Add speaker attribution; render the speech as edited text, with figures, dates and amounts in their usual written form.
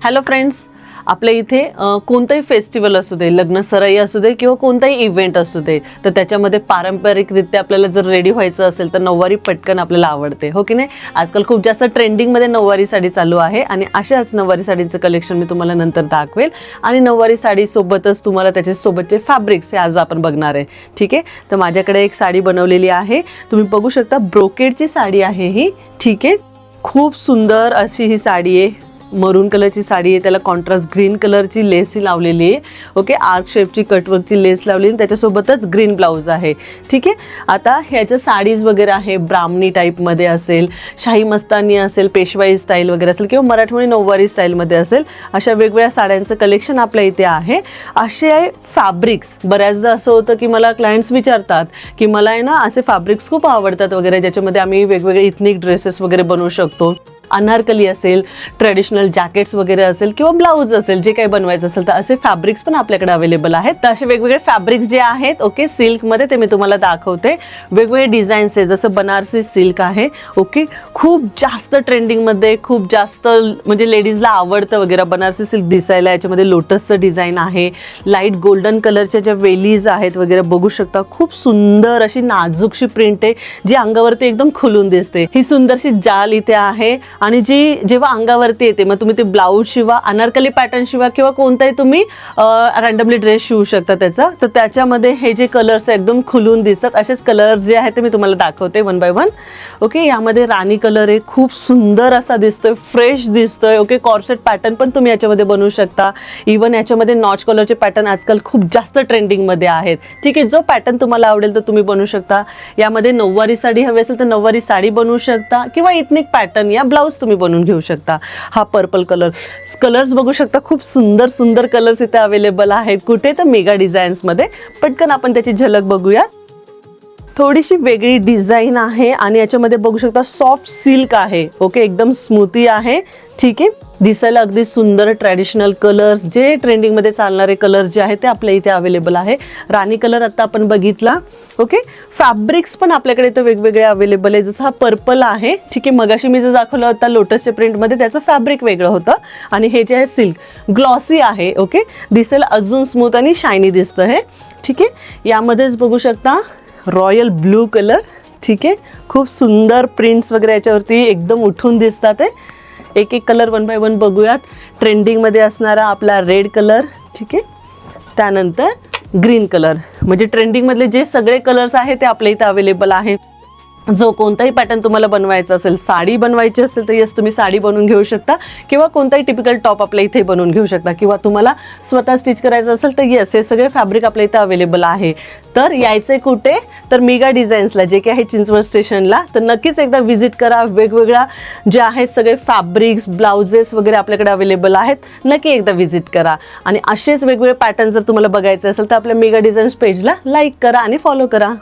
Speaker 1: Hello friends, आपल्या इथे कोणताही फेस्टिवल असू दे, लग्न सराई असू दे किंवा कोणताही इव्हेंट असू दे, तर त्याच्यामध्ये पारंपरिकरित्या आपल्याला जर रेडी व्हायचं असेल तर नऊवारी पटकन आपल्याला आवडते, हो की नाही. आजकाल खूप जास्त ट्रेंडिंगमध्ये नऊवारी साडी चालू आहे आणि अशाच नऊवारी साडीचं कलेक्शन मी तुम्हाला नंतर दाखवेल. आणि नऊवारी साडीसोबतच तुम्हाला त्याच्यासोबतचे फॅब्रिक्स हे आज आपण बघणार आहे. ठीक आहे, तर माझ्याकडे एक साडी बनवलेली आहे, तुम्ही बघू शकता. ब्रोकेडची साडी आहे ही. ठीक आहे, खूप सुंदर अशी ही साडी आहे. मरून कलरची साडी आहे, त्याला कॉन्ट्रास्ट ग्रीन कलरची लेस लावलेली आहे. ओके, आर्क शेपची कटवर्कची लेस लावलेली आणि त्याच्यासोबतच ग्रीन ब्लाऊज आहे. ठीक आहे, आता ह्याच्या साडीज वगैरे आहे, ब्राह्मणी टाईपमध्ये असेल, शाही मस्तानी असेल, पेशवाई स्टाईल वगैरे असेल किंवा मराठवाडी नऊवारी स्टाईलमध्ये असेल, अशा वेगवेगळ्या साड्यांचं कलेक्शन आपल्या इथे आहे. असे आहे फॅब्रिक्स. बऱ्याचदा असं होतं की मला क्लायंट्स विचारतात की मला आहे ना असे फॅब्रिक्स खूप आवडतात वगैरे, ज्याच्यामध्ये आम्ही वेगवेगळे इथनिक ड्रेसेस वगैरे बनवू शकतो. अनारकली असेल, ट्रेडिशनल जॅकेट्स वगैरे असेल किंवा ब्लाऊज असेल, जे काही बनवायचं असेल तर असे फॅब्रिक्स पण आपल्याकडे अवेलेबल आहेत. तर असे वेगवेगळे फॅब्रिक्स जे आहेत, ओके, सिल्कमध्ये, ते मी तुम्हाला दाखवते. वेगवेगळे डिझाईन्स आहे, जसं बनारसी सिल्क आहे. ओके, खूप जास्त ट्रेंडिंगमध्ये, खूप जास्त म्हणजे लेडीजला आवडतं वगैरे बनारसी सिल्क दिसायला. याच्यामध्ये लोटसचं डिझाईन आहे, लाईट गोल्डन कलरच्या ज्या वेलीज आहेत वगैरे बघू शकता. खूप सुंदर अशी नाजूकशी प्रिंट आहे, जी अंगावरती एकदम खुलून दिसते. ही सुंदरशी जाल इथे आहे आणि जी जेव्हा अंगावरती येते, मग तुम्ही ते ब्लाऊज शिवा, अनारकली पॅटर्न शिवा किंवा कोणताही तुम्ही रँडमली ड्रेस शिवू शकता त्याचा. तर त्याच्यामध्ये हे जे कलर्स एकदम खुलून दिसतात, असेच कलर्स जे आहेत ते मी तुम्हाला दाखवते वन बाय वन. ओके, यामध्ये राणी कलर आहे, खूप सुंदर असा दिसतोय, फ्रेश दिसतोय. ओके, कॉर्सेट पॅटर्न पण तुम्ही याच्यामध्ये बनवू शकता. इवन याच्यामध्ये नॉच कलरचे पॅटर्न आजकाल खूप जास्त ट्रेंडिंगमध्ये आहेत. ठीक आहे, जो पॅटर्न तुम्हाला आवडेल तर तुम्ही बनवू शकता. यामध्ये नऊवारी साडी हवी असेल तर नऊवारी साडी बनवू शकता किंवा इथनिक पॅटर्न या ब्लाऊज तुम्ही बनवून घेऊ शकता. हा पर्पल कलर्स बघू शकता, खूप सुंदर सुंदर कलर्स इथे अवेलेबल आहेत. कुठे तर मेगा डिझाईन्समध्ये. पटकन आपण त्याची झलक बघूया. थोडीशी वेगळी डिझाईन आहे आणि याच्यामध्ये बघू शकता सॉफ्ट सिल्क आहे. ओके, एकदम स्मूथी आहे. ठीक आहे, दिसायला अगदी सुंदर ट्रॅडिशनल कलर्स, जे ट्रेंडिंगमध्ये चालणारे कलर्स जे आहेत ते आपल्या इथे अवेलेबल आहे. राणी कलर आता आपण बघितला. ओके, फॅब्रिक्स पण आपल्याकडे इथं वेगवेगळे अवेलेबल आहे. जसं हा पर्पल आहे. ठीक आहे, मगाशी मी जो दाखवला होता लोटसच्या प्रिंटमध्ये, त्याचं फॅब्रिक वेगळं होतं. आणि हे जे आहे सिल्क ग्लॉसी आहे. ओके, दिसायला अजून स्मूथ आणि शायनी दिसतं हे. ठीक आहे, यामध्येच बघू शकता रॉयल ब्लू कलर. ठीक आहे, खूप सुंदर प्रिंट्स वगैरे याच्यावरती एकदम उठून दिसतात आहे. एक एक कलर वन बाय वन बघूयात. ट्रेंडिंगमध्ये असणारा आपला रेड कलर. ठीक आहे, त्यानंतर ग्रीन कलर. म्हणजे ट्रेंडिंगमधले जे सगळे कलर्स आहेत ते आपल्या इथं अवेलेबल आहे. जो कोणताही पॅटर्न तुम्हाला बनवायचा असेल, साडी बनवायची असेल तर यस, तुम्ही साडी बनवून घेऊ शकता किंवा कोणताही टिपिकल टॉप आपल्या इथे बनवून घेऊ शकता किंवा तुम्हाला स्वतः स्टिच करायचं असेल तर यस, हे सगळे फॅब्रिक आपल्या इथं अवेलेबल आहे. तर यायचं कुठे तर मेगा डिझाईन्सला, जे काही आहे चिंचवड स्टेशनला. तर नक्कीच एकदा व्हिजिट करा. वेगवेगळ्या जे आहेत सगळे फॅब्रिक्स, ब्लाउजेस वगैरे आपल्याकडे अवेलेबल आहेत. नक्की एकदा व्हिजिट करा. आणि असेच वेगवेगळे पॅटर्न जर तुम्हाला बघायचे असेल तर आपल्या मेगा डिझाईन्स पेजला लाईक करा आणि फॉलो करा.